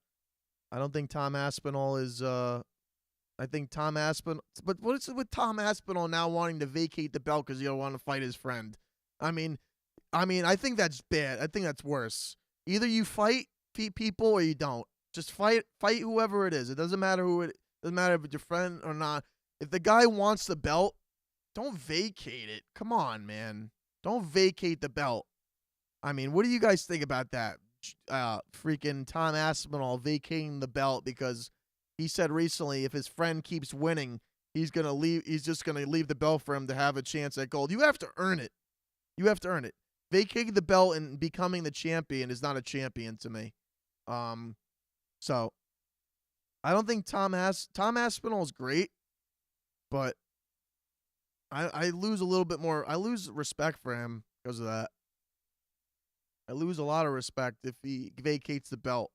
Aspinall is I think Tom Aspinall. But what is it with Tom Aspinall now wanting to vacate the belt because he don't want to fight his friend? I mean, I think that's bad. I think that's worse. Either you fight people or you don't. Just fight whoever it is. It doesn't matter doesn't matter if it's your friend or not. If the guy wants the belt, don't vacate it. Come on, man. Don't vacate the belt. I mean, what do you guys think about that? Freaking Tom Aspinall vacating the belt because he said recently if his friend keeps winning, he's gonna leave. He's just gonna leave the belt for him to have a chance at gold. You have to earn it. You have to earn it. Vacating the belt and becoming the champion is not a champion to me. So I don't think Tom Aspinall is great, but I lose a little bit more. I lose respect for him because of that. I lose a lot of respect if he vacates the belt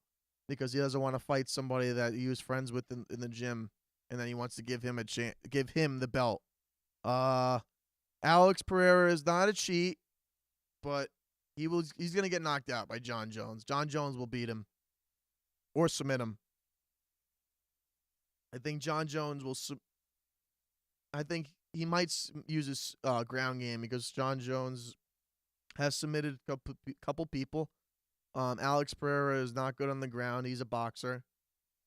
because he doesn't want to fight somebody that he was friends with in the gym, and then he wants to give him the belt. Alex Pereira is not a cheat, but he's gonna get knocked out by John Jones. John Jones will beat him or submit him. I think John Jones will. I think he might use his ground game because John Jones has submitted a couple people. Alex Pereira is not good on the ground. He's a boxer.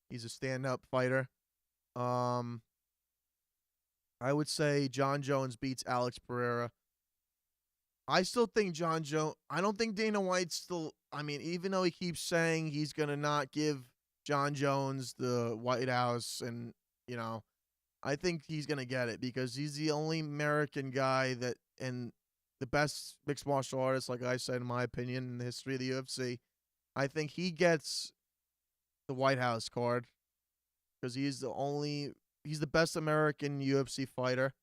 He's a stand-up fighter. I would say John Jones beats Alex Pereira. I still think John Jones. I don't think Dana White still. I mean, even though he keeps saying he's gonna not give John Jones, the White House, and you know, I think he's gonna get it because he's the only American guy that and the best mixed martial artist, like I said, in my opinion, in the history of the UFC. I think he gets the White House card because he's the best American UFC fighter.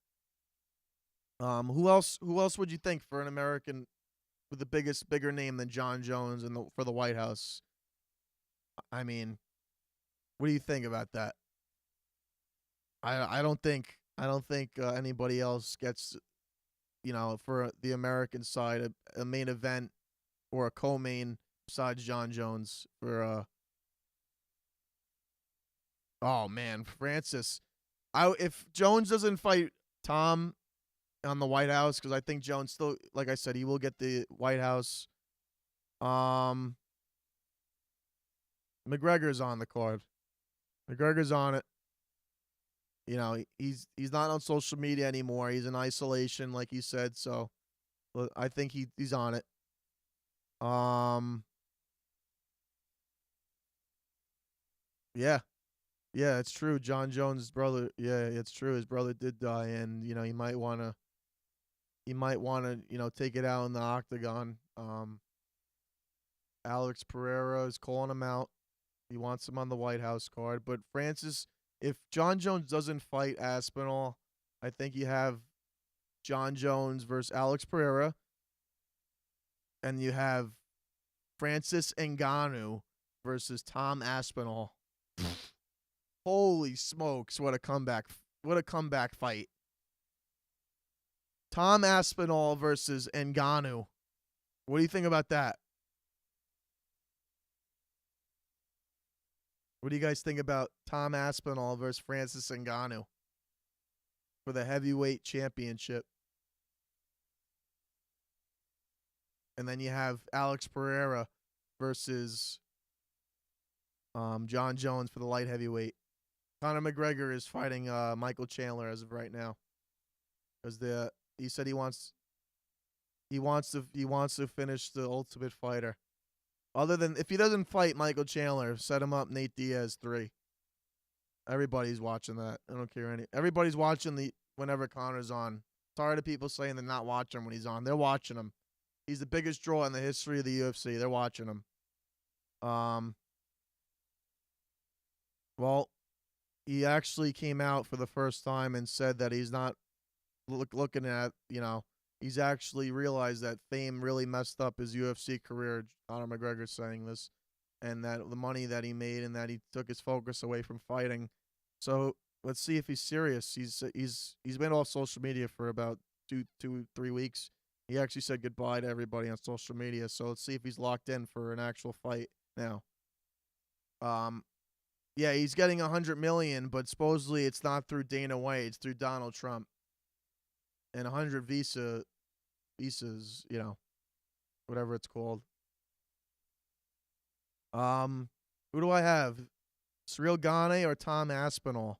Who else would you think for an American with the bigger name than John Jones for the White House? I mean, what do you think about that? I don't think anybody else gets for the American side a main event or a co-main besides John Jones for oh man, Francis. I If Jones doesn't fight Tom on the White House, because I think Jones still, like I said, he will get the White House. Um, McGregor's on the card. McGregor's on it. He's not on social media anymore. He's in isolation, like he said. So, I think he's on it. Um, yeah, yeah, it's true. John Jones' brother. Yeah, it's true. His brother did die, and he might wanna take it out in the octagon. Alex Pereira is calling him out. He wants him on the White House card. But Francis, if John Jones doesn't fight Aspinall, I think you have John Jones versus Alex Pereira, and you have Francis Ngannou versus Tom Aspinall. Holy smokes, what a comeback. What a comeback fight. Tom Aspinall versus Ngannou. What do you think about that? What do you guys think about Tom Aspinall versus Francis Ngannou for the heavyweight championship? And then you have Alex Pereira versus John Jones for the light heavyweight. Conor McGregor is fighting Michael Chandler as of right now, because he said he wants to finish the Ultimate Fighter. Other than if he doesn't fight Michael Chandler, set him up Nate Diaz 3. Everybody's watching that. I don't care everybody's watching whenever Conor's on. Tired of people saying they're not watching him when he's on. They're watching him. He's the biggest draw in the history of the UFC. They're watching him. Well, he actually came out for the first time and said that he's not looking at, he's actually realized that fame really messed up his UFC career. Conor McGregor saying this, and that the money that he made, and that he took his focus away from fighting. So let's see if he's serious. He's been off social media for about 3 weeks. He actually said goodbye to everybody on social media. So let's see if he's locked in for an actual fight now. Yeah, he's getting $100 million, but supposedly it's not through Dana White. It's through Donald Trump. And 100 visas, whatever it's called. Who do I have? Cyril Gane or Tom Aspinall?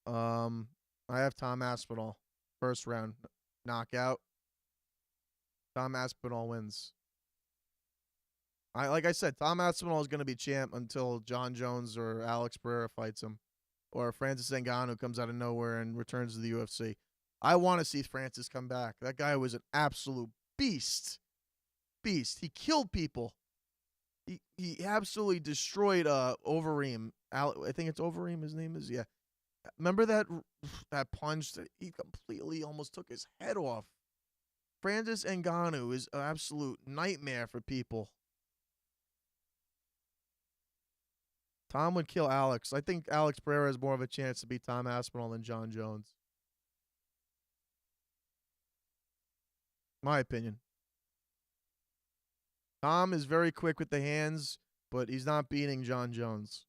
I have Tom Aspinall. First round knockout. Tom Aspinall wins. Like I said, Tom Aspinall is going to be champ until John Jones or Alex Pereira fights him, or Francis Ngannou comes out of nowhere and returns to the UFC. I want to see Francis come back. That guy was an absolute beast. He killed people. He absolutely destroyed Overeem. I think it's Overeem. His name is, yeah. Remember that punch that he completely almost took his head off. Francis Ngannou is an absolute nightmare for people. Tom would kill Alex. I think Alex Pereira has more of a chance to beat Tom Aspinall than John Jones. My opinion. Tom is very quick with the hands, but he's not beating John Jones.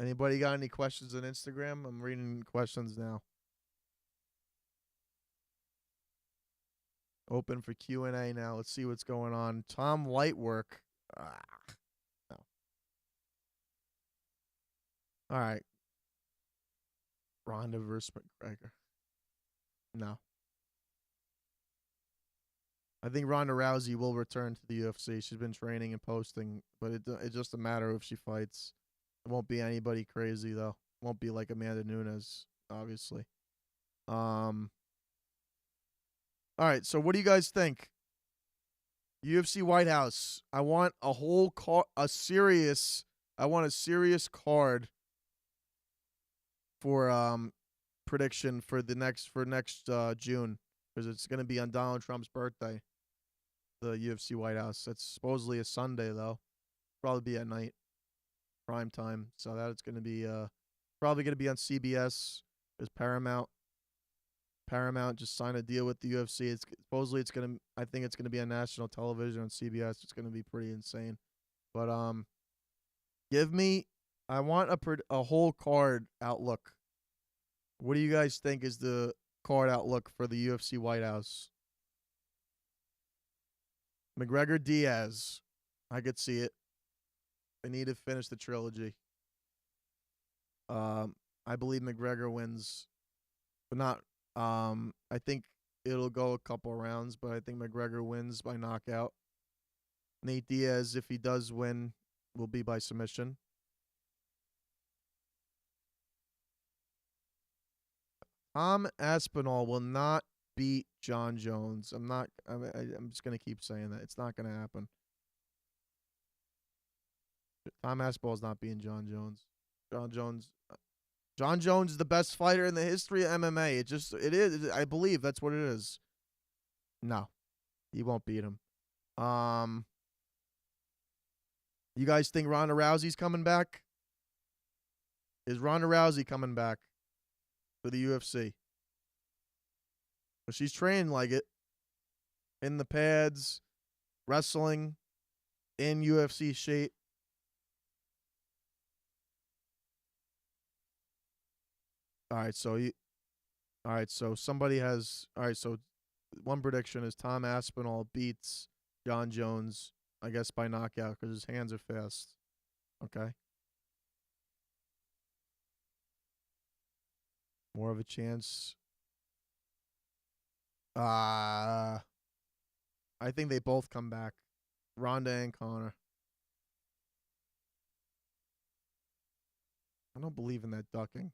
Anybody got any questions on Instagram? I'm reading questions now. Open for Q&A now. Let's see what's going on. Tom Lightwork. No. All right. Ronda versus McGregor. No. I think Ronda Rousey will return to the UFC. She's been training and posting, but it's just a matter of if she fights. It won't be anybody crazy though. It won't be like Amanda Nunes, obviously. Um. All right. So what do you guys think? UFC White House. I want a whole serious. I want a serious card for prediction for next June, because it's going to be on Donald Trump's birthday. The UFC White House. That's supposedly a Sunday though. Probably be at night, prime time. So that's going to be probably going to be on CBS. There's Paramount. Paramount just signed a deal with the UFC. It's supposedly it's gonna. I think it's gonna be on national television on CBS. It's gonna be pretty insane. But give me. I want a whole card outlook. What do you guys think is the card outlook for the UFC White House? McGregor Diaz. I could see it. They need to finish the trilogy. I believe McGregor wins, but not. I think it'll go a couple rounds, but I think McGregor wins by knockout. Nate Diaz, if he does win, will be by submission. Tom Aspinall will not beat John Jones. I'm just gonna keep saying that. It's not gonna happen. Tom Aspinall's not beating John Jones. John Jones is the best fighter in the history of MMA. It is. I believe that's what it is. No, he won't beat him. You guys think Ronda Rousey's coming back? Is Ronda Rousey coming back for the UFC? Well, she's trained like it, in the pads, wrestling, in UFC shape. All right, so somebody has. All right, so one prediction is Tom Aspinall beats John Jones, I guess by knockout, because his hands are fast. Okay. More of a chance. I think they both come back, Ronda and Connor. I don't believe in that ducking.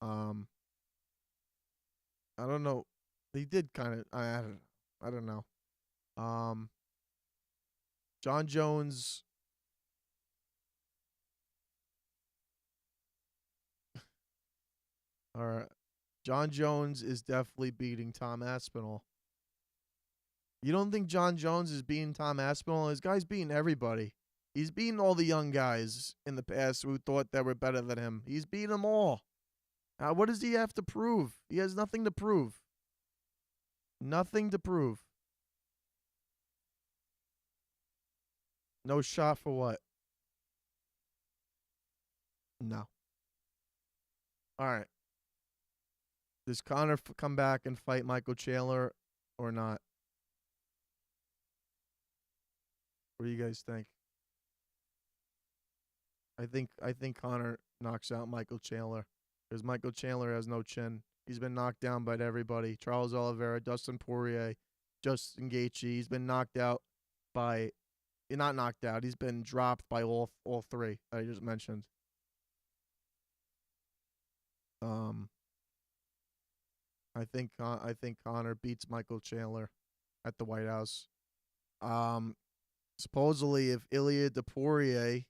I don't know. He did kind of. I don't know. John Jones. All right. John Jones is definitely beating Tom Aspinall. You don't think John Jones is beating Tom Aspinall? This guy's beating everybody. He's beating all the young guys in the past who thought they were better than him. He's beating them all. What does he have to prove? He has nothing to prove. Nothing to prove. No shot for what? No. All right. Does Connor come back and fight Michael Chandler or not? What do you guys think? I think Connor knocks out Michael Chandler, because Michael Chandler has no chin. He's been knocked down by everybody. Charles Oliveira, Dustin Poirier, Justin Gaethje. He's been knocked out by, not knocked out. He's been dropped by all three that I just mentioned. I think Connor beats Michael Chandler at the White House. Supposedly, if Ilya Poirier,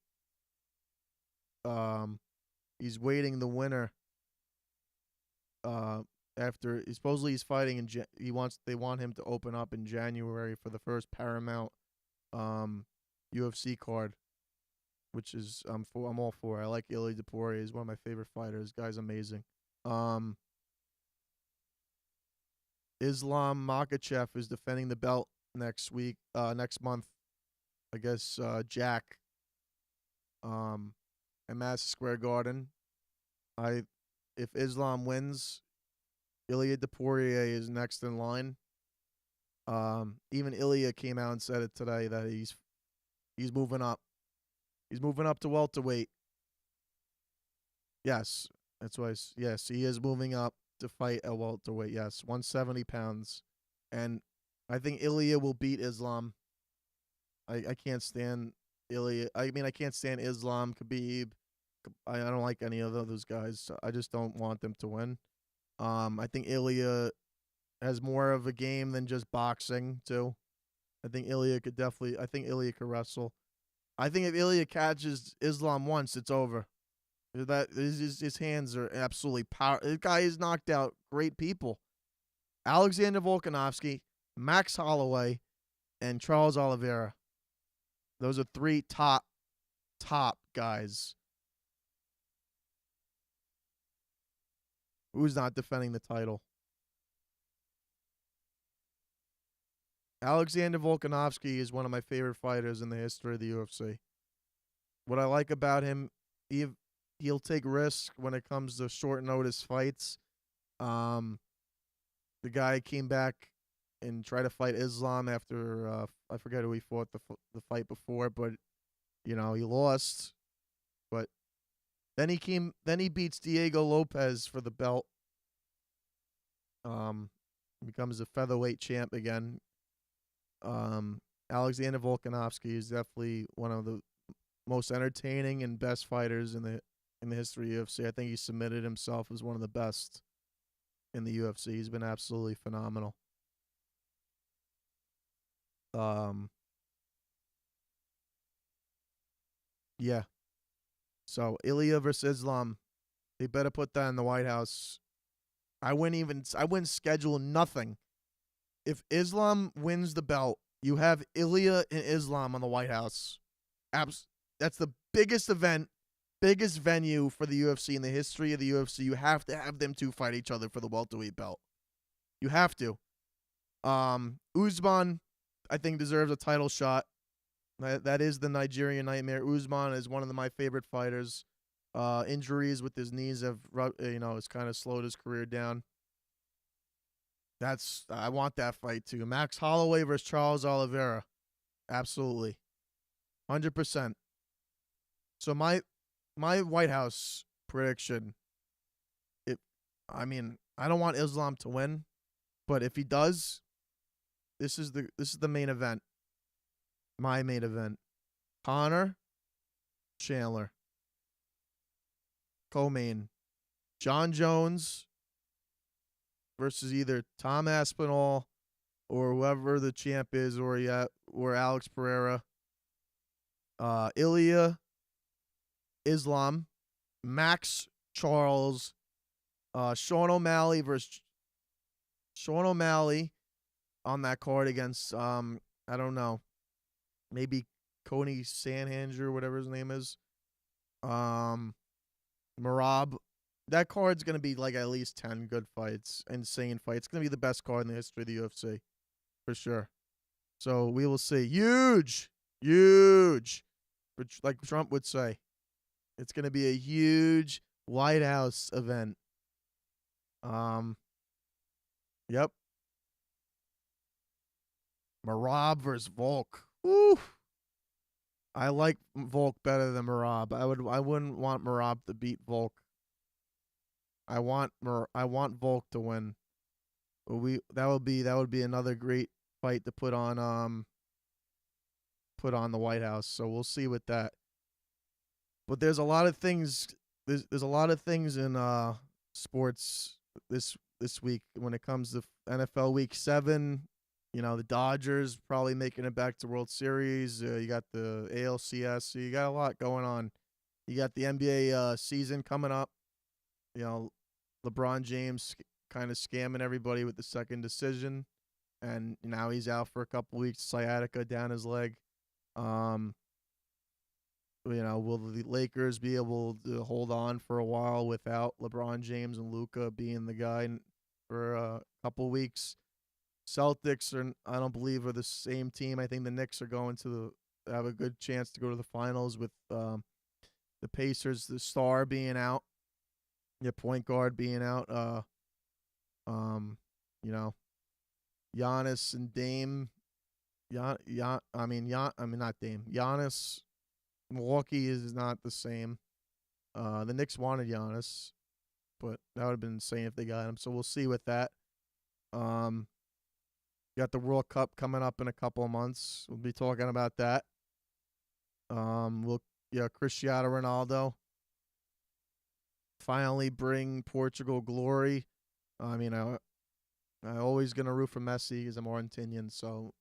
he's waiting the winner. After supposedly he's fighting in they want him to open up in January for the first Paramount UFC card, which is I'm all for. I like Ilya Poirier. He's one of my favorite fighters. Guy's amazing. Islam Makhachev is defending the belt next month. I guess Jack. At Madison Square Garden. If Islam wins, Ilya Poirier is next in line. Even Ilya came out and said it today that he's moving up. He's moving up to welterweight. Yes, that's why. Yes, he is moving up to fight at welterweight. Yes, 170 pounds, and I think Ilya will beat Islam. I can't stand Ilya. I mean, I can't stand Islam, Khabib. I don't like any of those guys. So I just don't want them to win. I think Ilya has more of a game than just boxing too. I think Ilya could definitely. I think Ilya could wrestle. I think if Ilya catches Islam once, it's over. That his hands are absolutely power. This guy has knocked out great people. Alexander Volkanovski, Max Holloway, and Charles Oliveira. Those are three top guys. Who's not defending the title? Alexander Volkanovski is one of my favorite fighters in the history of the UFC. What I like about him, he'll take risks when it comes to short notice fights. Um, the guy came back and tried to fight Islam after I forget who he fought the fight before, but he lost. But then he beats Diego Lopez for the belt. Becomes a featherweight champ again. Alexander Volkanovski is definitely one of the most entertaining and best fighters in the history of UFC. I think he submitted himself as one of the best in the UFC. He's been absolutely phenomenal. Yeah. So Ilya versus Islam, they better put that in the White House. I wouldn't schedule nothing. If Islam wins the belt, you have Ilya and Islam on the White House. That's the biggest event, biggest venue for the UFC in the history of the UFC. You have to have them two fight each other for the welterweight belt. You have to. Usman, I think, deserves a title shot. That is the Nigerian nightmare. Usman is one of my favorite fighters. Injuries with his knees have, it's kind of slowed his career down. I want that fight too. Max Holloway versus Charles Oliveira, absolutely, 100%. So my White House prediction. I don't want Islam to win, but if he does, this is the main event. My main event. Connor, Chandler. Co-main. John Jones versus either Tom Aspinall or whoever the champ is, or Alex Pereira. Ilya, Islam, Max Charles, Sean O'Malley versus Sean O'Malley on that card against I don't know, maybe Coney Sanhanger, whatever his name is. Marab. That card's gonna be like at least 10 good fights, insane fights. It's gonna be the best card in the history of the UFC, for sure. So we will see. Huge, like Trump would say. It's gonna be a huge White House event. Yep. Marab versus Volk. Woo. I like Volk better than Marab. I wouldn't want Marab to beat Volk. I want Volk to win. But that would be another great fight to put on the White House. So we'll see with that. But there's a lot of things there's a lot of things in sports this week when it comes to NFL Week 7. The Dodgers probably making it back to World Series. You got the ALCS. So you got a lot going on. You got the NBA season coming up. LeBron James kind of scamming everybody with the second decision, and now he's out for a couple weeks. Sciatica down his leg. Will the Lakers be able to hold on for a while without LeBron James and Luka being the guy for a couple weeks? Celtics I don't believe, are the same team. I think the Knicks are going to have a good chance to go to the finals with the Pacers, the star being out, your point guard being out. Giannis and Dame. Not Dame. Giannis. Milwaukee is not the same. The Knicks wanted Giannis, but that would have been insane if they got him. So we'll see with that. got the World Cup coming up in a couple of months. We'll be talking about that. Cristiano Ronaldo finally bring Portugal glory. I mean, I always gonna root for Messi because I'm Argentinian. So,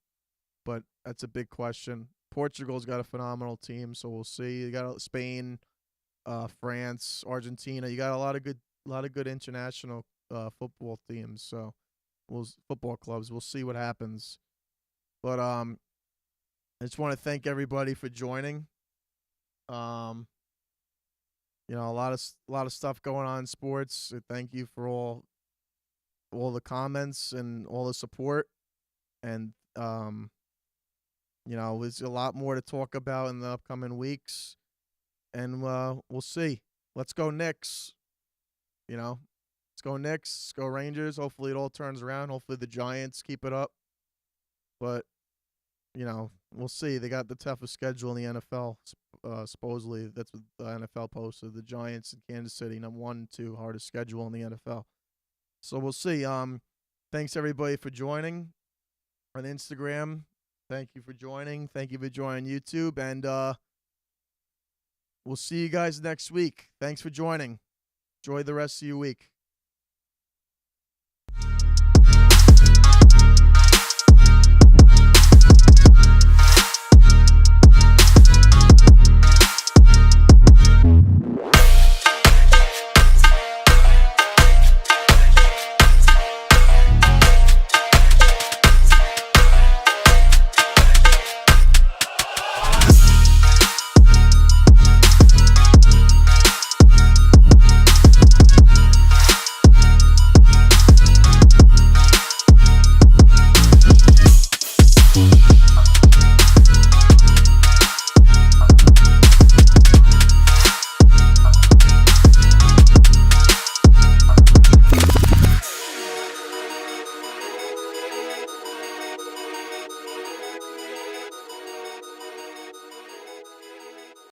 but that's a big question. Portugal's got a phenomenal team, so we'll see. You got Spain, France, Argentina. You got a lot of good international football teams. So, football clubs. We'll see what happens. But I just want to thank everybody for joining. A lot of stuff going on in sports. So thank you for all the comments and all the support. And there's a lot more to talk about in the upcoming weeks. And we'll see. Let's go Knicks. Let's go Knicks. Let's go Rangers. Hopefully it all turns around. Hopefully the Giants keep it up. But we'll see. They got the toughest schedule in the NFL. Supposedly, that's what the NFL posted. The Giants and Kansas City, number 1 and 2 hardest schedule in the NFL. So we'll see. Thanks everybody for joining on Instagram. Thank you for joining. Thank you for joining YouTube, and we'll see you guys next week. Thanks for joining. Enjoy the rest of your week.